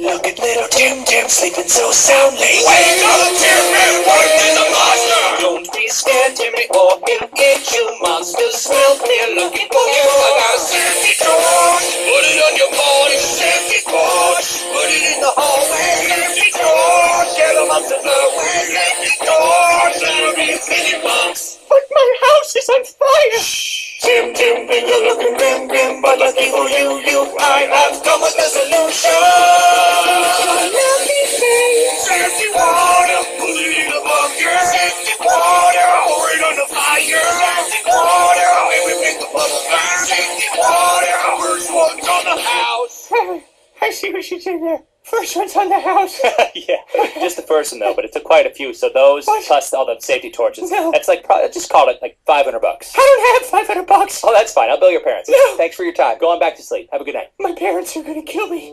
Look at little Tim Tim sleeping so soundly. Wake up, Timmy! What is a monster? Don't be scared, Timmy, or he'll get you. Monsters smell clear looking for you. I got a safety torch. Put it on your body, safety torch. Put it in the hallway, safety torch. Get them up to the way, safety torch. That'll be a city box. But my house is on fire. Tim Tim finger looking grim grim, but lucky for you, I have come with a solution. Let me say, Safety water, put it in the bucket. Safety water, pour it on the fire. Safety water, everything the bubble bath. Safety water, first one's on the house. I see what you did there. First one's on the house. Yeah, just the first one though, but it took quite a few. So those What? plus all the safety torches. No. That's like just call it like $500. I don't have $500. Oh, that's fine. I'll bill your parents. No. Thanks for your time. Go on back to sleep. Have a good night. My parents are gonna kill me.